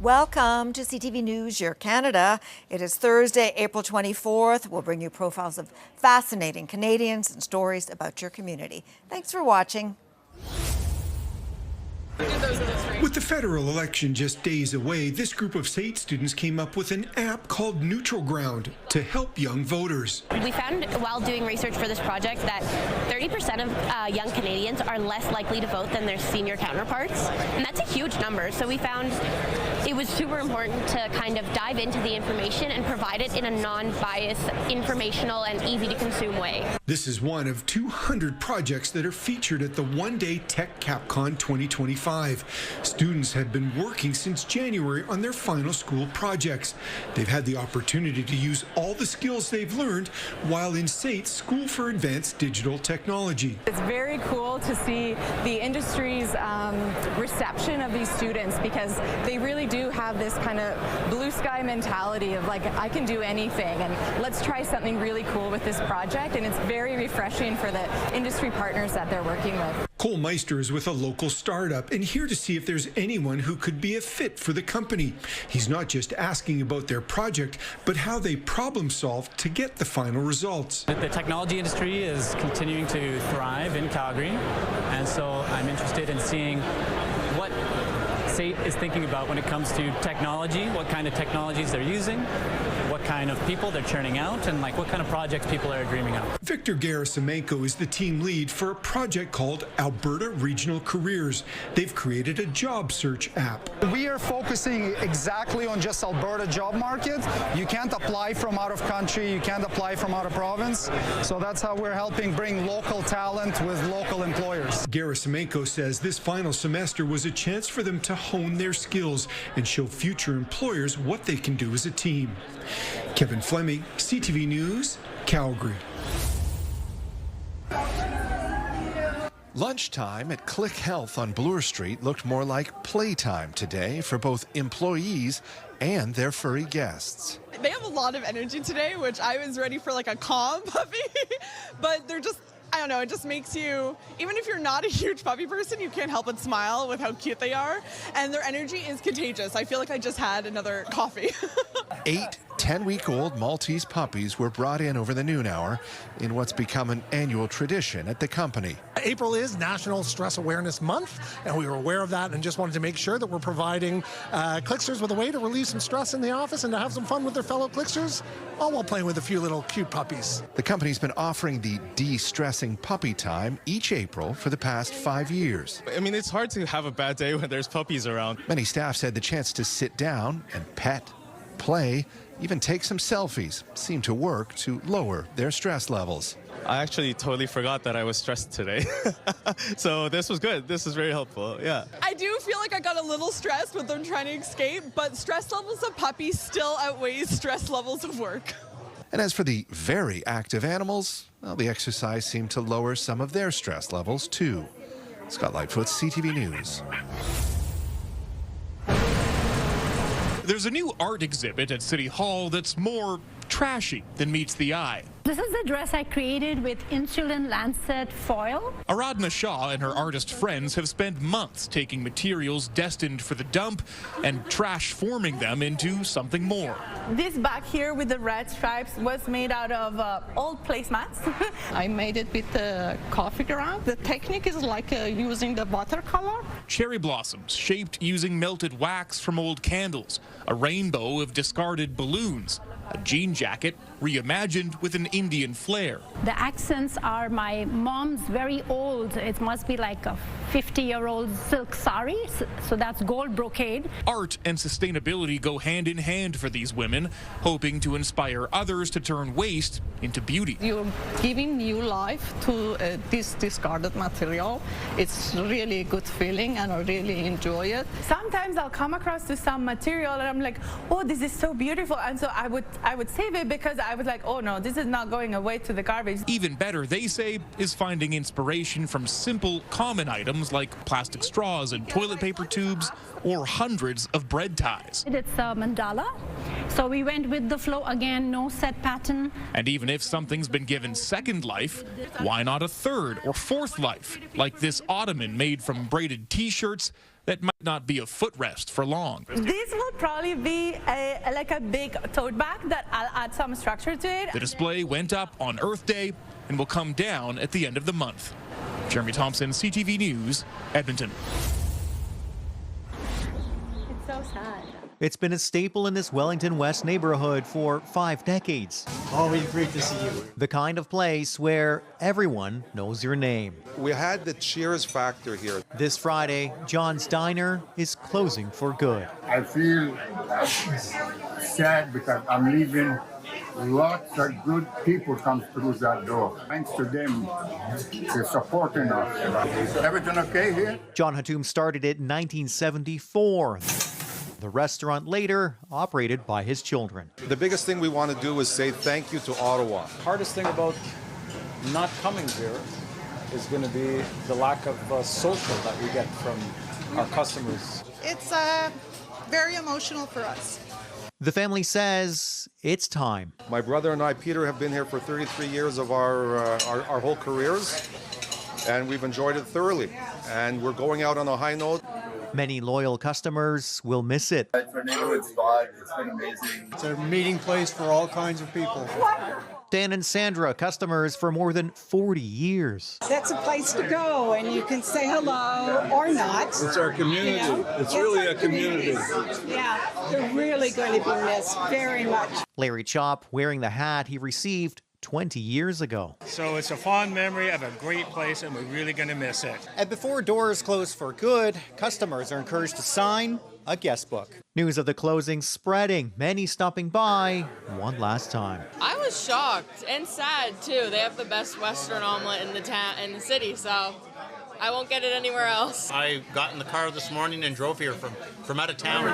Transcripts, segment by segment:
Welcome to CTV News Your Canada. It is Thursday, April 24th. We'll bring you profiles of fascinating Canadians and stories about your community. Thanks for watching. With the federal election just days away, this group of SAIT students came up with an app called Neutral Ground to help young voters. We found while doing research for this project that 30% of young Canadians are less likely to vote than their senior counterparts, and that's a huge number. So we found it was super important to kind of dive into the information and provide it in a non-biased, informational, and easy-to-consume way. This is one of 200 projects that are featured at the one-day Tech CapCon 2025. Students have been working since January on their final school projects. They've had the opportunity to use all the skills they've learned while in SAIT's School for Advanced Digital Technology. It's very cool to see the industry's reception of these students, because they really do have this kind of blue sky mentality of like, I can do anything and let's try something really cool with this project, and it's very refreshing for the industry partners that they're working with. Cole Meister is with a local startup and here to see if there's anyone who could be a fit for the company. He's not just asking about their project, but how they problem solve to get the final results. The technology industry is continuing to thrive in Calgary, and so I'm interested in seeing what SAIT is thinking about when it comes to technology, what kind of technologies they're using, what kind of people they're churning out, and like what kind of projects people are dreaming of. Victor Gerasimenko is the team lead for a project called Alberta Regional Careers. They've created a job search app. We are focusing exactly on just Alberta job market. You can't apply from out of country, you can't apply from out of province. So that's how we're helping bring local talent with local employers. Gerasimenko says this final semester was a chance for them to hone their skills and show future employers what they can do as a team. Kevin Fleming, CTV News, Calgary. Lunchtime at Click Health on Bloor Street looked more like playtime today for both employees and their furry guests. They have a lot of energy today, which I was ready for like a calm puppy, but they're just, I don't know, it just makes you, even if you're not a huge puppy person, you can't help but smile with how cute they are, and their energy is contagious. I feel like I just had another coffee. 8 10-week-old Maltese puppies were brought in over the noon hour in what's become an annual tradition at the company. April is National Stress Awareness Month, and we were aware of that and just wanted to make sure that we're providing Clicksters with a way to relieve some stress in the office and to have some fun with their fellow Clicksters, all while playing with a few little cute puppies. The company's been offering the de-stressing puppy time each April for the past 5 years. I mean, it's hard to have a bad day when there's puppies around. Many staff said the chance to sit down and pet, play, even take some selfies seemed to work to lower their stress levels. I actually totally forgot that I was stressed today. So this was good. This is very helpful, yeah. I do feel like I got a little stressed with them trying to escape, but stress levels of puppies still outweighs stress levels of work. And as for the very active animals, well, the exercise seemed to lower some of their stress levels too. Scott Lightfoot, CTV News. There's a new art exhibit at City Hall that's more trashy than meets the eye. This is a dress I created with insulin lancet foil. Aradhana Shah and her artist friends have spent months taking materials destined for the dump and trash forming them into something more. This bag here with the red stripes was made out of old placemats. I made it with coffee ground. The technique is like using the watercolor. Cherry blossoms shaped using melted wax from old candles, a rainbow of discarded balloons, a jean jacket reimagined with an Indian flair. The accents are my mom's very old, it must be like a 50-year-old silk sari, so that's gold brocade. Art and sustainability go hand in hand for these women, hoping to inspire others to turn waste into beauty. You're giving new life to this discarded material. It's really a good feeling and I really enjoy it. Sometimes I'll come across to some material and I'm like, oh, this is so beautiful, and so I would save it because I was like, oh no, this is not going away to the garbage. Even better, they say, is finding inspiration from simple, common items like plastic straws and toilet paper tubes, or hundreds of bread ties. It's a mandala, So we went with the flow again, no set pattern. And even if something's been given second life, why not a third or fourth life? Like this ottoman made from braided t-shirts that might not be a footrest for long. This will probably be like a big tote bag that I'll add some structure to it. The display went up on Earth Day and will come down at the end of the month. Jeremy Thompson, CTV News, Edmonton. It's so sad. It's been a staple in this Wellington West neighborhood for 5 decades. Always great to see you. The kind of place where everyone knows your name. We had the cheers factor here. This Friday, John's Diner is closing for good. I feel sad because I'm leaving. Lots of good people come through that door. Thanks to them, they're supporting us. Everything okay here? John Hatum started it in 1974. The restaurant later operated by his children. The biggest thing we want to do is say thank you to Ottawa. Hardest thing about not coming here is going to be the lack of social that we get from our customers. It's very emotional for us. The family says it's time. My brother and I, Peter, have been here for 33 years of our whole careers, and we've enjoyed it thoroughly. And we're going out on a high note. Many loyal customers will miss it. It's our neighborhood spot. It's been amazing. It's a meeting place for all kinds of people. Dan and Sandra, customers for more than 40 years. That's a place to go, and you can say hello or not. It's our community. You know? It's really a community. Yeah, they're really going to be missed very much. Larry Chop wearing the hat he received 20 years ago. So it's a fond memory of a great place, and we're really going to miss it. And before doors close for good, customers are encouraged to sign a guest book. News of the closing spreading, many stopping by one last time. I was shocked and sad too. They have the best Western omelet in the city, so I won't get it anywhere else. I got in the car this morning and drove here from out of town.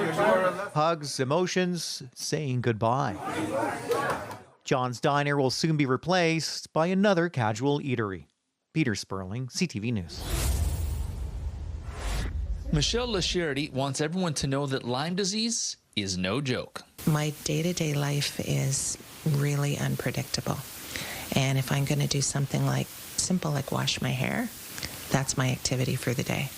Hugs, emotions, saying goodbye. John's Diner will soon be replaced by another casual eatery. Peter Sperling, CTV News. Michelle LaCharity wants everyone to know that Lyme disease is no joke. My day-to-day life is really unpredictable. And if I'm going to do something like simple like wash my hair, that's my activity for the day.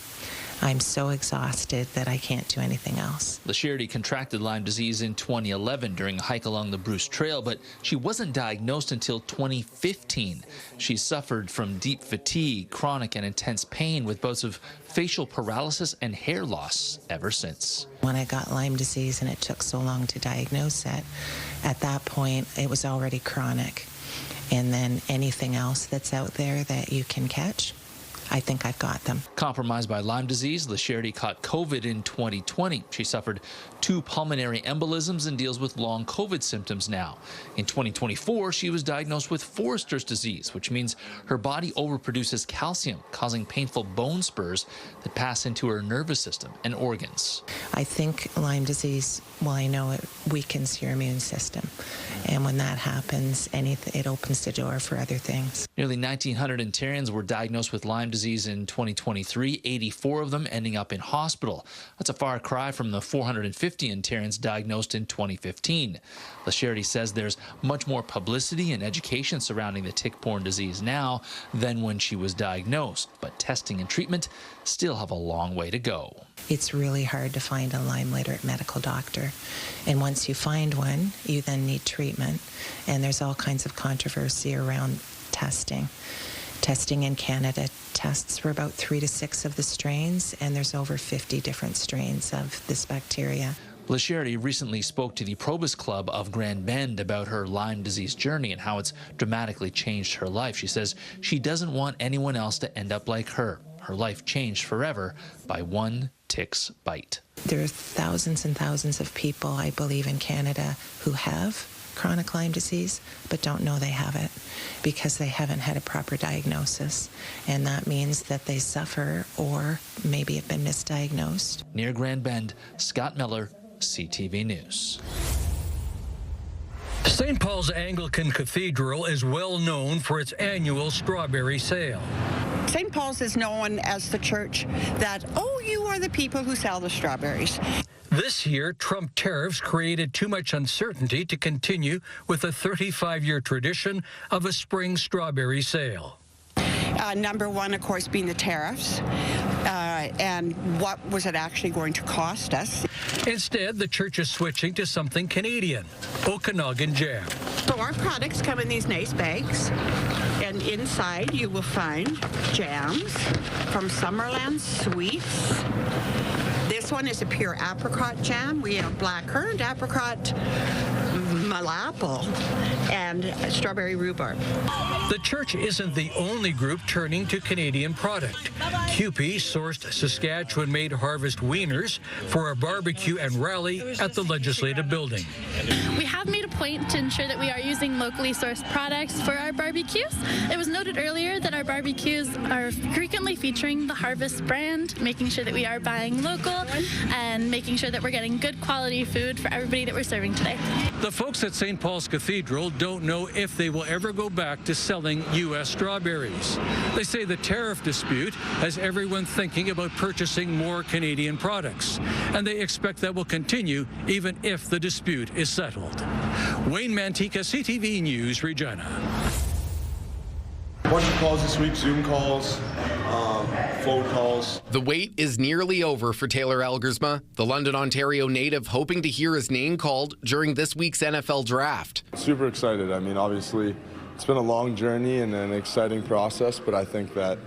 I'm so exhausted that I can't do anything else. LaCharity contracted Lyme disease in 2011 during a hike along the Bruce Trail, but she wasn't diagnosed until 2015. She suffered from deep fatigue, chronic and intense pain with bouts of facial paralysis and hair loss ever since. When I got Lyme disease and it took so long to diagnose it, at that point it was already chronic. And then anything else that's out there that you can catch, I think I've got them. Compromised by Lyme disease, LaCharity caught COVID in 2020. She suffered 2 pulmonary embolisms and deals with long COVID symptoms now. In 2024, she was diagnosed with Forester's disease, which means her body overproduces calcium, causing painful bone spurs that pass into her nervous system and organs. I think Lyme disease, well, I know it weakens your immune system. And when that happens, it opens the door for other things. Nearly 1,900 Ontarians were diagnosed with Lyme disease in 2023, 84 of them ending up in hospital. That's a far cry from the 450 Ontarians diagnosed in 2015. LaCharity says there's much more publicity and education surrounding the tick-borne disease now than when she was diagnosed, but testing and treatment still have a long way to go. It's really hard to find a Lyme literate medical doctor. And once you find one, you then need treatment. And there's all kinds of controversy around testing. Testing in Canada tests for about 3 to 6 of the strains, and there's over 50 different strains of this bacteria. LaCharity recently spoke to the Probus Club of Grand Bend about her Lyme disease journey and how it's dramatically changed her life. She says she doesn't want anyone else to end up like her. Her life changed forever by one tick's bite. There are thousands and thousands of people, I believe, in Canada who have chronic Lyme disease but don't know they have it because they haven't had a proper diagnosis. And that means that they suffer or maybe have been misdiagnosed. Near Grand Bend, Scott Miller, CTV News. St. Paul's Anglican Cathedral is well known for its annual strawberry sale. St. Paul's is known as the church that, oh, you are the people who sell the strawberries. This year, Trump tariffs created too much uncertainty to continue with a 35-year tradition of a spring strawberry sale. Number one, of course, being the tariffs, and what was it actually going to cost us. Instead, the church is switching to something Canadian, Okanagan jam. So our products come in these nice bags, and inside you will find jams from Summerland Sweets. This one is a pure apricot jam. We have blackcurrant, apricot, malapple, and strawberry rhubarb. The church isn't the only group turning to Canadian product. CUPE sourced Saskatchewan-made harvest wieners for a barbecue and rally at the Legislative Building. We have made a point to ensure that we are using locally sourced products for our barbecues. It was noted earlier that our barbecues are frequently featuring the Harvest brand, making sure that we are buying local and making sure that we're getting good quality food for everybody that we're serving today. The folks at St. Paul's Cathedral don't know if they will ever go back to selling U.S. strawberries. They say the tariff dispute has everyone thinking about purchasing more Canadian products, and they expect that will continue even if the dispute is settled. Wayne Mantika, CTV News, Regina. A bunch of calls this week, Zoom calls, phone calls. The wait is nearly over for Taylor Elgersma, the London, Ontario native, hoping to hear his name called during this week's NFL draft. Super excited. I mean, obviously, it's been a long journey and an exciting process, but I think that,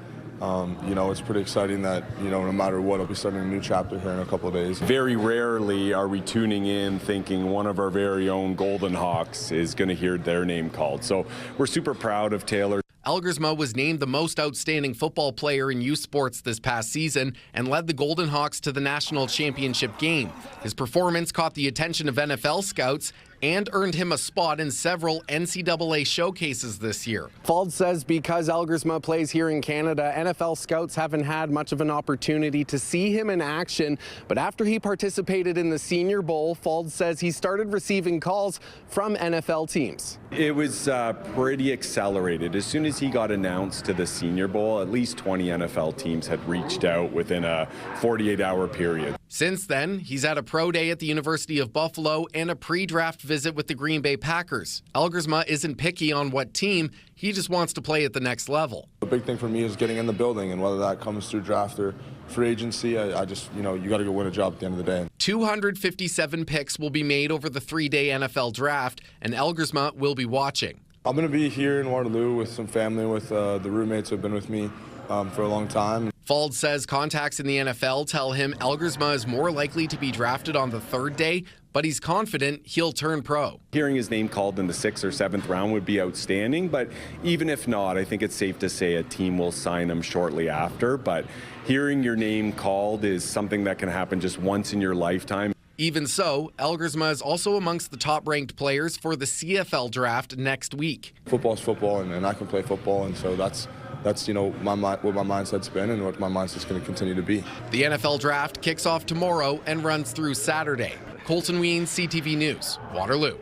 it's pretty exciting that, no matter what, I'll be starting a new chapter here in a couple of days. Very rarely are we tuning in thinking one of our very own Golden Hawks is going to hear their name called. So we're super proud of Taylor. Elgersma was named the most outstanding football player in youth sports this past season and led the Golden Hawks to the national championship game. His performance caught the attention of NFL scouts and earned him a spot in several NCAA showcases this year. Fald says because Elgersma plays here in Canada, NFL scouts haven't had much of an opportunity to see him in action. But after he participated in the Senior Bowl, Fald says he started receiving calls from NFL teams. It was pretty accelerated. As soon as he got announced to the Senior Bowl, at least 20 NFL teams had reached out within a 48-hour period. Since then, he's at a pro day at the University of Buffalo and a pre-draft visit with the Green Bay Packers. Elgersma isn't picky on what team, he just wants to play at the next level. The big thing for me is getting in the building, and whether that comes through draft or free agency, I just, you got to go win a job at the end of the day. 257 picks will be made over the 3-day NFL draft, and Elgersma will be watching. I'm going to be here in Waterloo with some family, with the roommates who have been with me for a long time. Fald says contacts in the NFL tell him Elgersma is more likely to be drafted on the 3rd day, but he's confident he'll turn pro. Hearing his name called in the 6th or 7th round would be outstanding, but even if not, I think it's safe to say a team will sign him shortly after. But hearing your name called is something that can happen just once in your lifetime. Even so, Elgersma is also amongst the top-ranked players for the CFL draft next week. Football's football, and I can play football, and so that's what my mindset's been and what my mindset's going to continue to be. The NFL draft kicks off tomorrow and runs through Saturday. Colton Ween, CTV News, Waterloo.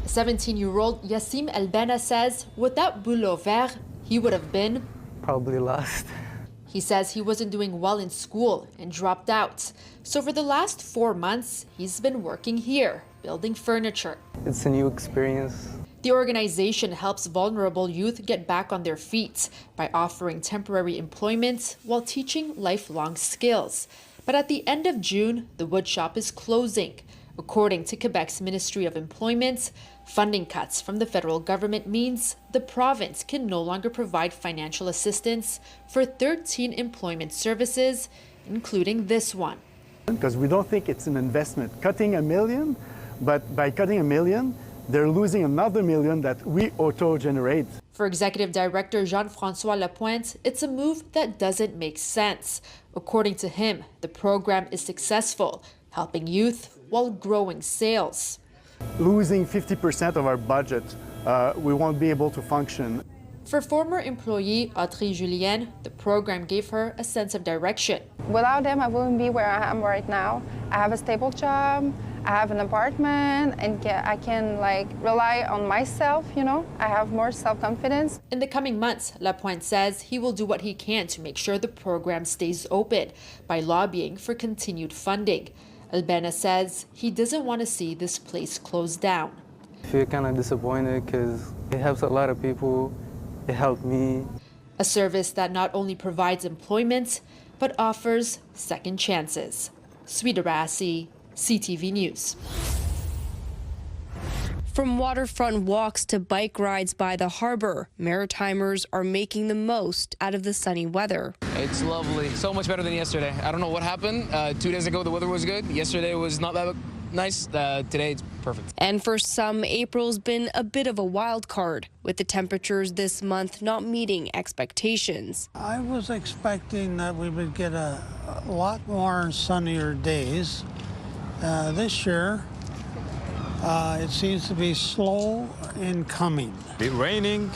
17-year-old Yassim Elbena says without Boulot Vert, he would have been probably lost. He says he wasn't doing well in school and dropped out. So for the last 4 months, he's been working here, building furniture. It's a new experience. The organization helps vulnerable youth get back on their feet by offering temporary employment while teaching lifelong skills. But at the end of June, the Woodshop is closing. According to Quebec's Ministry of Employment, funding cuts from the federal government means the province can no longer provide financial assistance for 13 employment services, including this one. Because we don't think it's an investment. Cutting $1 million, but by cutting $1 million, they're losing another $1 million that we auto-generate. For Executive Director Jean-François Lapointe, it's a move that doesn't make sense. According to him, the program is successful, helping youth while growing sales. Losing 50% of our budget, we won't be able to function. For former employee Audrey Julienne, the program gave her a sense of direction. Without them, I wouldn't be where I am right now. I have a stable job. I have an apartment and I can like rely on myself, you know. I have more self-confidence. In the coming months, Lapointe says he will do what he can to make sure the program stays open by lobbying for continued funding. Albena says he doesn't want to see this place closed down. I feel kind of disappointed because it helps a lot of people. It helped me. A service that not only provides employment, but offers second chances. Sweeta Rassi, CTV News. From waterfront walks to bike rides by the harbor, Maritimers are making the most out of the sunny weather. It's lovely. So much better than yesterday. I don't know what happened. 2 days ago, the weather was good. Yesterday was not that nice. Today, it's perfect. And for some, April's been a bit of a wild card, with the temperatures this month not meeting expectations. I was expecting that we would get a lot more sunnier days. This year, it seems to be slow in coming. It's raining,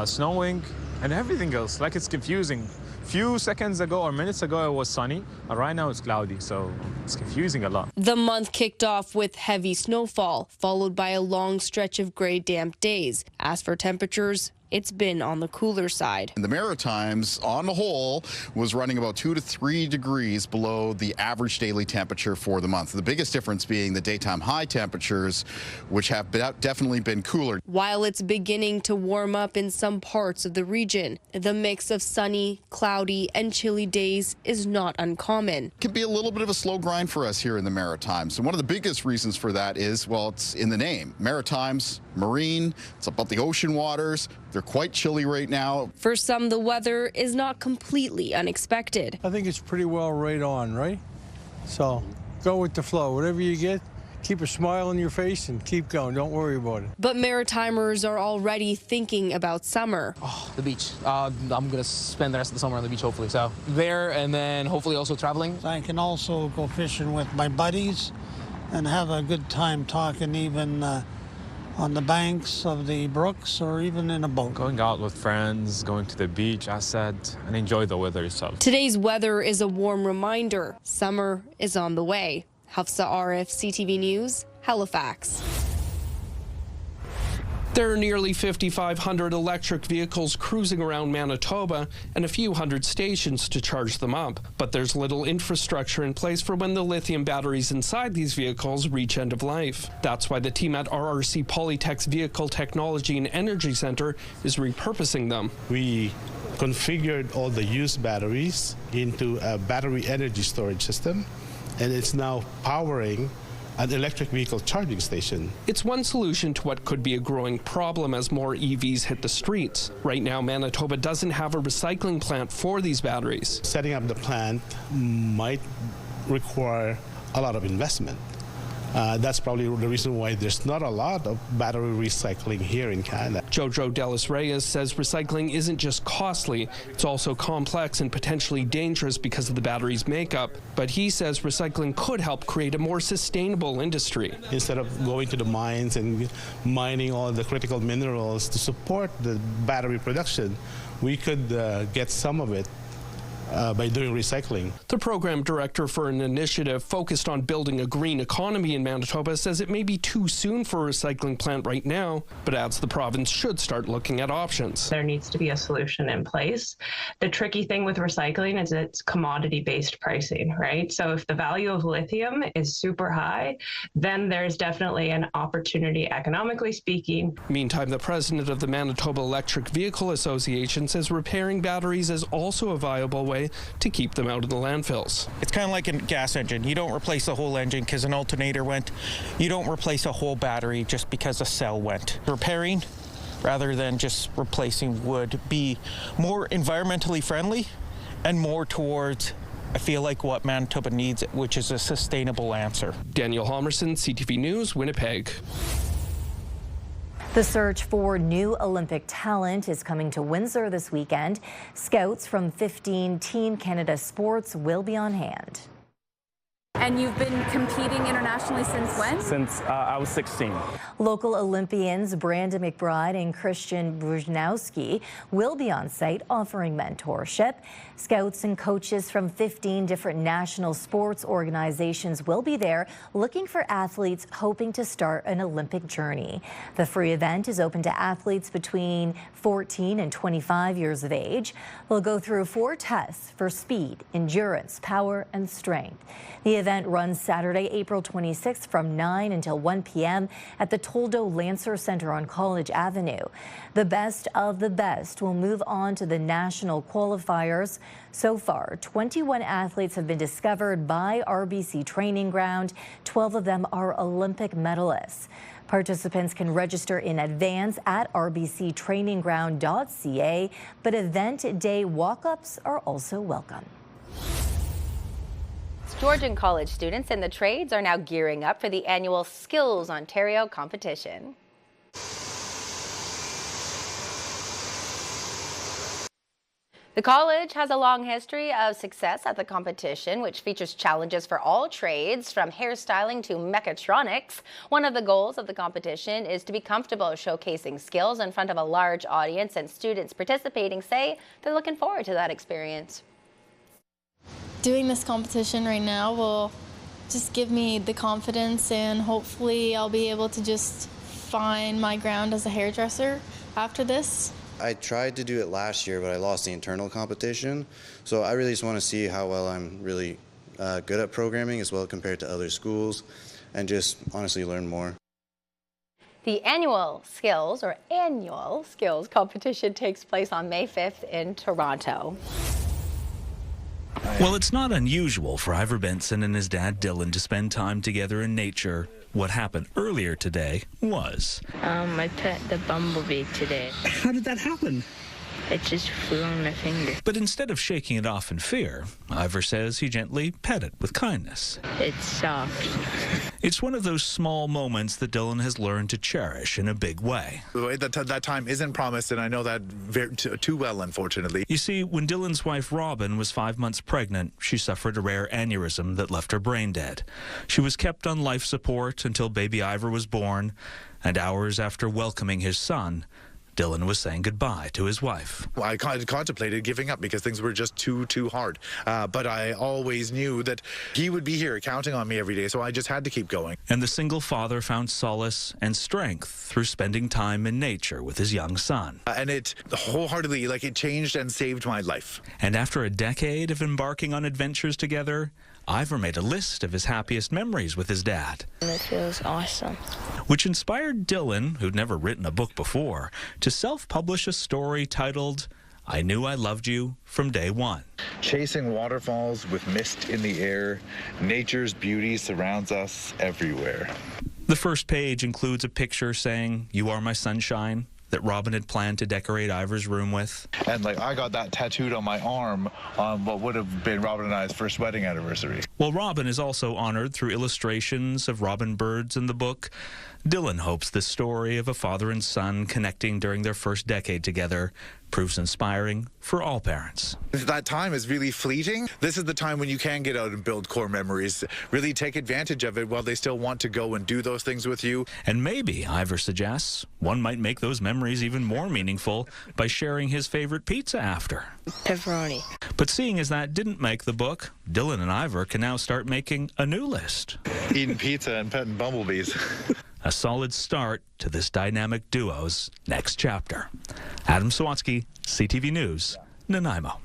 snowing, and everything else. Like, it's confusing. Few seconds ago or minutes ago it was sunny, and right now it's cloudy, so it's confusing a lot. The month kicked off with heavy snowfall, followed by a long stretch of gray, damp days. As for temperatures, it's been on the cooler side. The Maritimes, on the whole, was running about 2 to 3 degrees below the average daily temperature for the month. The biggest difference being the daytime high temperatures, which have definitely been cooler. While it's beginning to warm up in some parts of the region, the mix of sunny, cloudy, and chilly days is not uncommon. It can be a little bit of a slow grind for us here in the Maritimes. And one of the biggest reasons for that is, well, it's in the name. Maritimes, marine, it's about the ocean waters. They're quite chilly right now. For some, the weather is not completely unexpected. I think it's pretty well right on, right? So go with the flow. Whatever you get, keep a smile on your face and keep going. Don't worry about it. But Maritimers are already thinking about summer. Oh, the beach. I'm going to spend the rest of the summer on the beach, hopefully. So there, and then hopefully also traveling. I can also go fishing with my buddies and have a good time talking, even on the banks of the brooks or even in a boat. Going out with friends, going to the beach, I said, and enjoy the weather itself. Today's weather is a warm reminder. Summer is on the way. Hafsa Arif, CTV News, Halifax. There are nearly 5,500 electric vehicles cruising around Manitoba and a few hundred stations to charge them up. But there's little infrastructure in place for when the lithium batteries inside these vehicles reach end of life. That's why the team at RRC Polytech's Vehicle Technology and Energy Center is repurposing them. We configured all the used batteries into a battery energy storage system, and it's now powering an electric vehicle charging station. It's one solution to what could be a growing problem as more EVs hit the streets. Right now, Manitoba doesn't have a recycling plant for these batteries. Setting up the plant might require a lot of investment. That's probably the reason why there's not a lot of battery recycling here in Canada. Jojo Delis Reyes says recycling isn't just costly, it's also complex and potentially dangerous because of the battery's makeup. But he says recycling could help create a more sustainable industry. Instead of going to the mines and mining all the critical minerals to support the battery production, we could get some of it by doing recycling. The program director for an initiative focused on building a green economy in Manitoba says it may be too soon for a recycling plant right now, but adds the province should start looking at options. There needs to be a solution in place. The tricky thing with recycling is it's commodity-based pricing, right? So if the value of lithium is super high, then there's definitely an opportunity economically speaking. Meantime, the president of the Manitoba Electric Vehicle Association says repairing batteries is also a viable way to keep them out of the landfills. It's kind of like a gas engine. You don't replace the whole engine because an alternator went. You don't replace a whole battery just because a cell went. Repairing, rather than just replacing, would be more environmentally friendly and more towards, I feel like, what Manitoba needs, which is a sustainable answer. Daniel Homerson, CTV News, Winnipeg. The search for new Olympic talent is coming to Windsor this weekend. Scouts from 15 Team Canada sports will be on hand. And you've been competing internationally since when? Since I was 16. Local Olympians Brandon McBride and Christian Brzezinski will be on site offering mentorship. Scouts and coaches from 15 different national sports organizations will be there looking for athletes hoping to start an Olympic journey. The free event is open to athletes between 14 and 25 years of age. They'll go through 4 tests for speed, endurance, power, and strength. The event runs Saturday, April 26th from 9 until 1 p.m. at the Toldo Lancer Center on College Avenue. The best of the best will move on to the national qualifiers. So far, 21 athletes have been discovered by RBC Training Ground. 12 of them are Olympic medalists. Participants can register in advance at rbctrainingground.ca, but event day walk-ups are also welcome. Georgian college students in the trades are now gearing up for the annual Skills Ontario competition. The college has a long history of success at the competition, which features challenges for all trades, from hairstyling to mechatronics. One of the goals of the competition is to be comfortable showcasing skills in front of a large audience, and students participating say they're looking forward to that experience. Doing this competition right now will just give me the confidence, and hopefully I'll be able to just find my ground as a hairdresser after this. I tried to do it last year, but I lost the internal competition. So I really just want to see how well I'm really good at programming as well compared to other schools, and just honestly learn more. The annual skills competition takes place on May 5th in Toronto. Well, it's not unusual for Ivor Benson and his dad Dylan to spend time together in nature. What happened earlier today was... I pet the bumblebee today. How did that happen? It just flew on my finger. But instead of shaking it off in fear, Ivor says he gently pet it with kindness. It's soft. It's one of those small moments that Dylan has learned to cherish in a big way. That time isn't promised, and I know that too well, unfortunately. You see, when Dylan's wife Robin was 5 months pregnant, she suffered a rare aneurysm that left her brain dead. She was kept on life support until baby Ivor was born, and hours after welcoming his son, Dylan was saying goodbye to his wife. I contemplated giving up because things were just too hard. But I always knew that he would be here counting on me every day, so I just had to keep going. And the single father found solace and strength through spending time in nature with his young son. And it wholeheartedly, it changed and saved my life. And after a decade of embarking on adventures together, Ivor made a list of his happiest memories with his dad. It feels awesome. Which inspired Dylan, who'd never written a book before, to self-publish a story titled, I Knew I Loved You from Day One. Chasing waterfalls with mist in the air, nature's beauty surrounds us everywhere. The first page includes a picture saying, You are my sunshine, that Robin had planned to decorate Ivor's room with. And I got that tattooed on my arm on what would have been Robin and I's first wedding anniversary. Well, Robin is also honored through illustrations of robin birds in the book. Dylan hopes this story of a father and son connecting during their first decade together proves inspiring for all parents. That time is really fleeting. This is the time when you can get out and build core memories. Really take advantage of it while they still want to go and do those things with you. And maybe, Ivor suggests, one might make those memories even more meaningful by sharing his favorite pizza after. Pepperoni. But seeing as that didn't make the book, Dylan and Ivor can now start making a new list. Eating pizza and petting bumblebees. A solid start to this dynamic duo's next chapter. Adam Sawatsky, CTV News, Nanaimo.